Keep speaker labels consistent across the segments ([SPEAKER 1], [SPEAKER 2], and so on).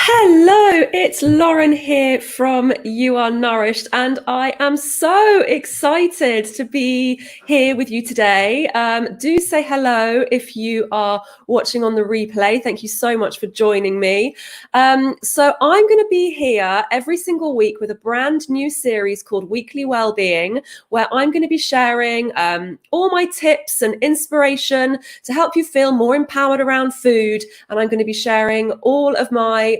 [SPEAKER 1] Hello, it's Lauren here from You Are Nourished, and I am so excited to be here with you today. Do say hello if you are watching on the replay. Thank you so much for joining me. So I'm going to be here every single week with a brand new series called Weekly Wellbeing, where I'm going to be sharing all my tips and inspiration to help you feel more empowered around food. And I'm going to be sharing all of my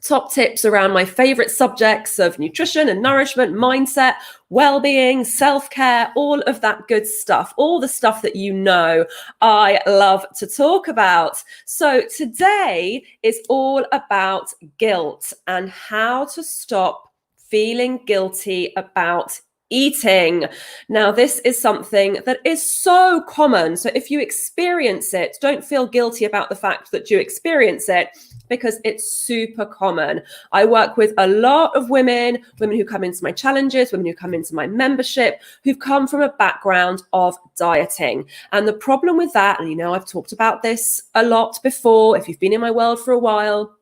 [SPEAKER 1] top tips around my favorite subjects of nutrition and nourishment, mindset, well-being, self-care, all of that good stuff, all the stuff that you know I love to talk about. So today is all about guilt and how to stop feeling guilty about eating. Now, this is something that is so common. So if you experience it, don't feel guilty about the fact that you experience it, because it's super common. I work with a lot of women who come into my challenges, women who come into my membership, who've come from a background of dieting. And the problem with that, and I've talked about this a lot before, if you've been in my world for a while,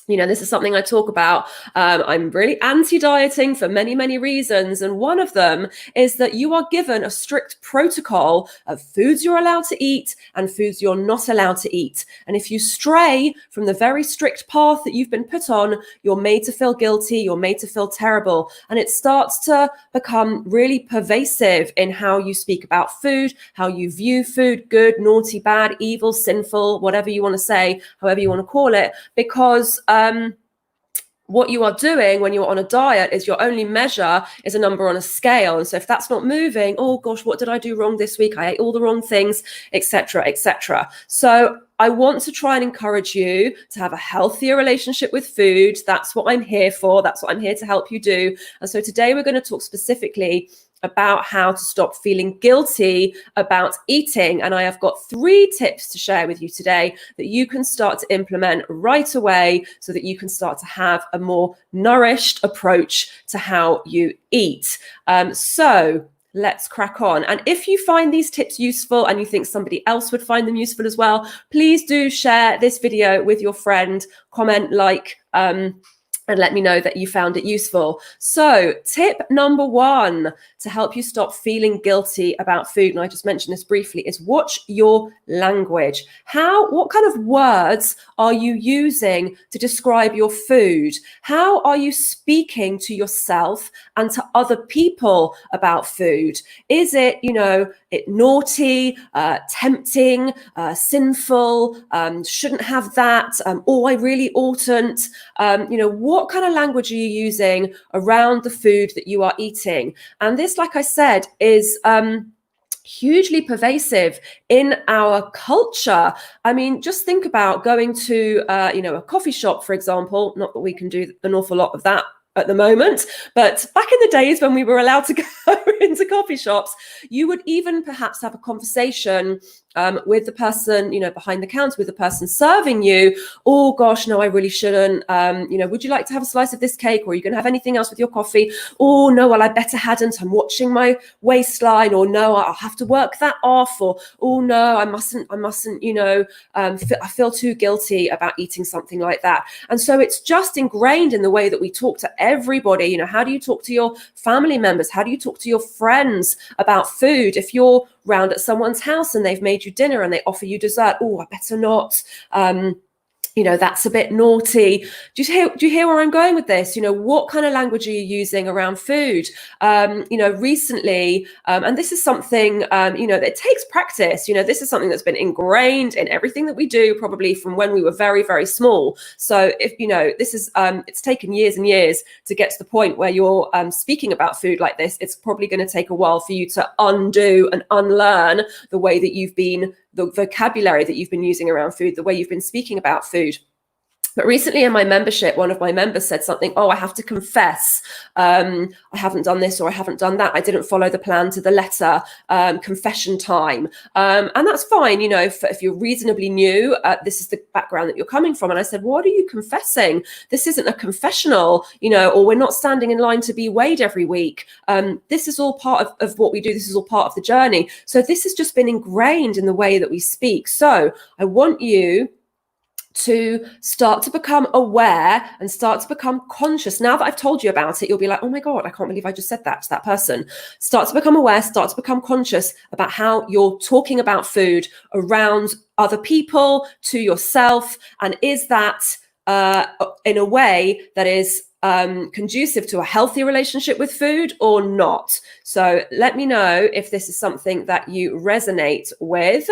[SPEAKER 1] this is something I talk about. I'm really anti-dieting for many, many reasons. And one of them is that you are given a strict protocol of foods you're allowed to eat and foods you're not allowed to eat. And if you stray from the very strict path that you've been put on, you're made to feel guilty, you're made to feel terrible. And it starts to become really pervasive in how you speak about food, how you view food, good, naughty, bad, evil, sinful, whatever you want to say, however you want to call it, because what you are doing when you're on a diet is your only measure is a number on a scale. And so if that's not moving, oh gosh, what did I do wrong this week? I ate all the wrong things, etc., etc. So I want to try and encourage you to have a healthier relationship with food. That's what I'm here for. That's what I'm here to help you do. And so today we're going to talk specifically about how to stop feeling guilty about eating. And I have got 3 tips to share with you today that you can start to implement right away so that you can start to have a more nourished approach to how you eat. So let's crack on. And if you find these tips useful and you think somebody else would find them useful as well, please do share this video with your friend, comment, like, and let me know that you found it useful. So tip number 1 to help you stop feeling guilty about food, and I just mentioned this briefly, is watch your language. What kind of words are you using to describe your food? How are you speaking to yourself and to other people about food? Is it, naughty, tempting, sinful, shouldn't have that, I really oughtn't, what kind of language are you using around the food that you are eating? And this, like I said, is hugely pervasive in our culture. I mean, just think about going to, a coffee shop, for example. Not that we can do an awful lot of that at the moment, but back in the days when we were allowed to go into coffee shops, you would even perhaps have a conversation with the person, behind the counter, with the person serving you. Oh gosh, no, I really shouldn't. Would you like to have a slice of this cake? Or are you going to have anything else with your coffee? Oh no, well, I better hadn't. I'm watching my waistline. Or no, I'll have to work that off. Or oh no, I mustn't. I feel too guilty about eating something like that. And so it's just ingrained in the way that we talk to everybody. How do you talk to your family members? How do you talk to your friends about food? If you're round at someone's house and they've made you dinner and they offer you dessert, oh, I better not. That's a bit naughty. Do you hear where I'm going with this? What kind of language are you using around food? Recently, and this is something, that takes practice. This is something that's been ingrained in everything that we do, probably from when we were very, very small. So if, this is, it's taken years and years to get to the point where you're speaking about food like this. It's probably going to take a while for you to undo and unlearn the way that you've been, the vocabulary that you've been using around food, the way you've been speaking about food. But recently in my membership, one of my members said something, I have to confess, I haven't done this or I haven't done that. I didn't follow the plan to the letter, confession time. And that's fine, if you're reasonably new, this is the background that you're coming from. And I said, what are you confessing? This isn't a confessional, or we're not standing in line to be weighed every week. This is all part of what we do. This is all part of the journey. So this has just been ingrained in the way that we speak. So I want you to start to become aware and start to become conscious. Now that I've told you about it, you'll be like, oh my God, I can't believe I just said that to that person. Start to become aware, start to become conscious about how you're talking about food around other people, to yourself. And is that in a way that is conducive to a healthy relationship with food or not? So let me know if this is something that you resonate with.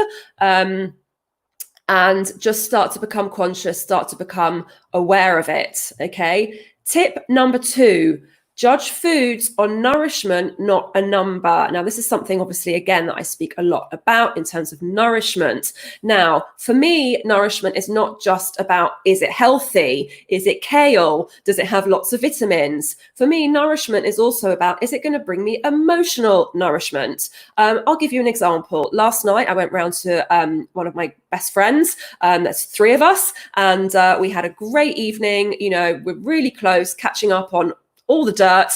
[SPEAKER 1] And just start to become conscious, start to become aware of it, okay? Tip number 2, judge foods on nourishment, not a number. Now, this is something, obviously, again, that I speak a lot about in terms of nourishment. Now, for me, nourishment is not just about, is it healthy? Is it kale? Does it have lots of vitamins? For me, nourishment is also about, is it going to bring me emotional nourishment? I'll give you an example. Last night, I went round to one of my best friends. There's 3 of us, and we had a great evening. You know, we're really close, catching up on all the dirt.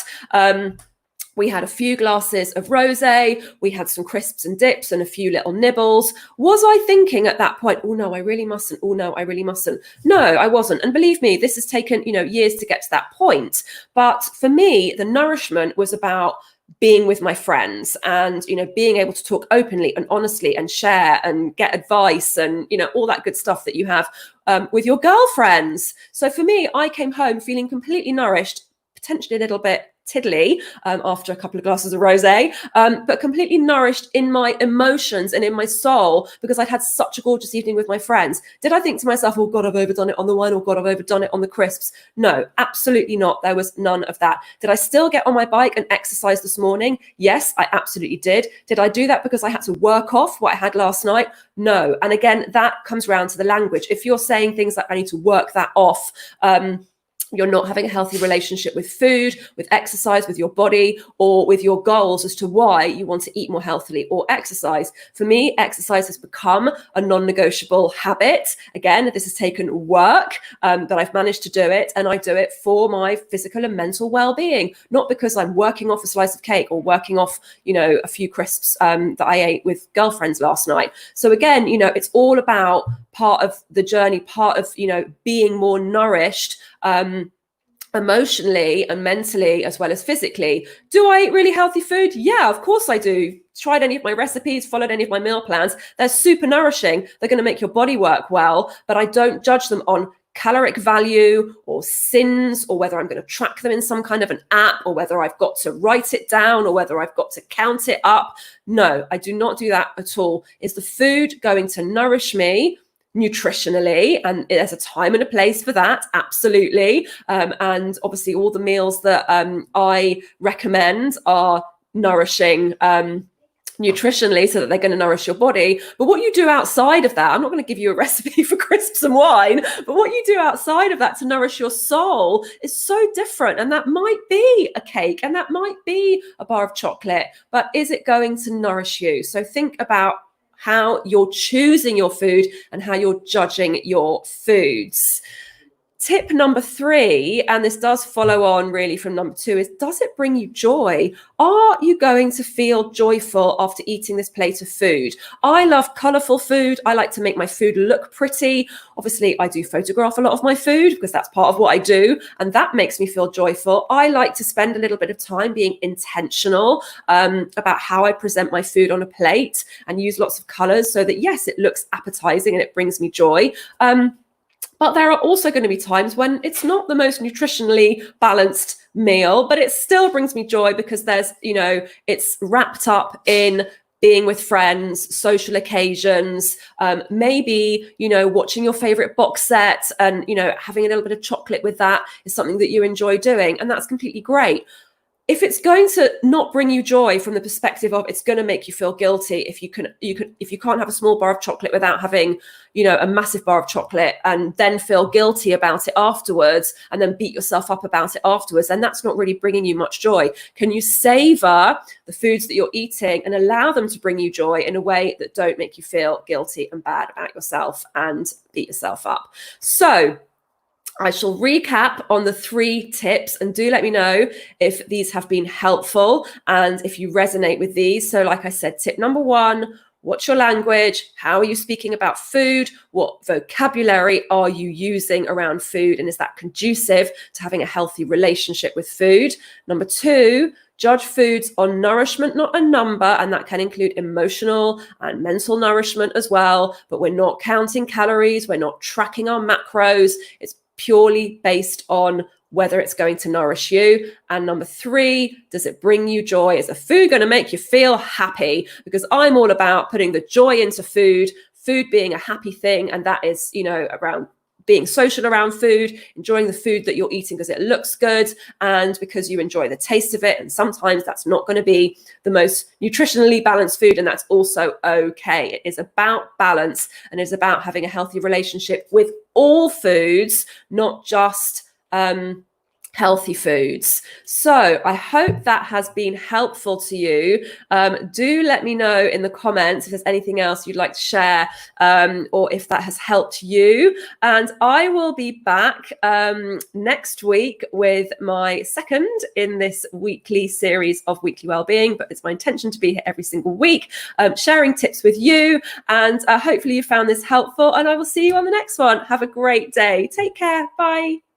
[SPEAKER 1] We had a few glasses of rosé. We had some crisps and dips and a few little nibbles. Was I thinking at that point, oh no, I really mustn't. Oh no, I really mustn't. No, I wasn't. And believe me, this has taken, years to get to that point. But for me, the nourishment was about being with my friends and, being able to talk openly and honestly and share and get advice and, all that good stuff that you have with your girlfriends. So for me, I came home feeling completely nourished, potentially a little bit tiddly after a couple of glasses of rosé, but completely nourished in my emotions and in my soul because I'd had such a gorgeous evening with my friends. Did I think to myself, oh God, I've overdone it on the wine, or God, I've overdone it on the crisps? No, absolutely not. There was none of that. Did I still get on my bike and exercise this morning? Yes, I absolutely did. Did I do that because I had to work off what I had last night? No. And again, that comes round to the language. If you're saying things like, I need to work that off, you're not having a healthy relationship with food, with exercise, with your body, or with your goals as to why you want to eat more healthily or exercise. For me, exercise has become a non-negotiable habit. Again, this has taken work, but I've managed to do it, and I do it for my physical and mental well-being, not because I'm working off a slice of cake or working off, a few crisps that I ate with girlfriends last night. So again, it's all about part of the journey, part of, being more nourished, emotionally and mentally as well as physically. Do I eat really healthy food? Yeah, of course I do. Tried any of my recipes, followed any of my meal plans. They're super nourishing. They're going to make your body work well, but I don't judge them on caloric value or sins, or whether I'm going to track them in some kind of an app, or whether I've got to write it down, or whether I've got to count it up. No, I do not do that at all. Is the food going to nourish me nutritionally? And there's a time and a place for that, absolutely. And obviously all the meals that I recommend are nourishing nutritionally, so that they're going to nourish your body. But what you do outside of that, I'm not going to give you a recipe for crisps and wine, but what you do outside of that to nourish your soul is so different. And that might be a cake, and that might be a bar of chocolate, but is it going to nourish you? So think about how you're choosing your food and how you're judging your foods. Tip number 3, and this does follow on really from number 2, is, does it bring you joy? Are you going to feel joyful after eating this plate of food? I love colourful food. I like to make my food look pretty. Obviously, I do photograph a lot of my food because that's part of what I do, and that makes me feel joyful. I like to spend a little bit of time being intentional about how I present my food on a plate, and use lots of colours so that, yes, it looks appetizing and it brings me joy. But there are also going to be times when it's not the most nutritionally balanced meal, but it still brings me joy because there's, it's wrapped up in being with friends, social occasions, maybe, watching your favorite box set and, having a little bit of chocolate with that is something that you enjoy doing. And that's completely great. If it's going to not bring you joy from the perspective of it's going to make you feel guilty if you can't have a small bar of chocolate without having, a massive bar of chocolate, and then feel guilty about it afterwards and then beat yourself up about it afterwards, then that's not really bringing you much joy. Can you savor the foods that you're eating and allow them to bring you joy in a way that don't make you feel guilty and bad about yourself and beat yourself up? So I shall recap on the 3 tips, and do let me know if these have been helpful and if you resonate with these. So like I said, tip number 1, What's your language? How are you speaking about food? What vocabulary are you using around food? And is that conducive to having a healthy relationship with food? Number 2, judge foods on nourishment, not a number, and that can include emotional and mental nourishment as well. But we're not counting calories. We're not tracking our macros. It's purely based on whether it's going to nourish you. And number 3, does it bring you joy? Is the food going to make you feel happy? Because I'm all about putting the joy into food being a happy thing. And that is, around being social around food, enjoying the food that you're eating because it looks good and because you enjoy the taste of it. And sometimes that's not going to be the most nutritionally balanced food, and that's also okay. It is about balance, and it's about having a healthy relationship with all foods, not just healthy foods. So I hope that has been helpful to you. Do let me know in the comments if there's anything else you'd like to share, or if that has helped you. And I will be back next week with my second in this weekly series of Weekly Wellbeing, but it's my intention to be here every single week, sharing tips with you. And hopefully you found this helpful, and I will see you on the next one. Have a great day. Take care. Bye.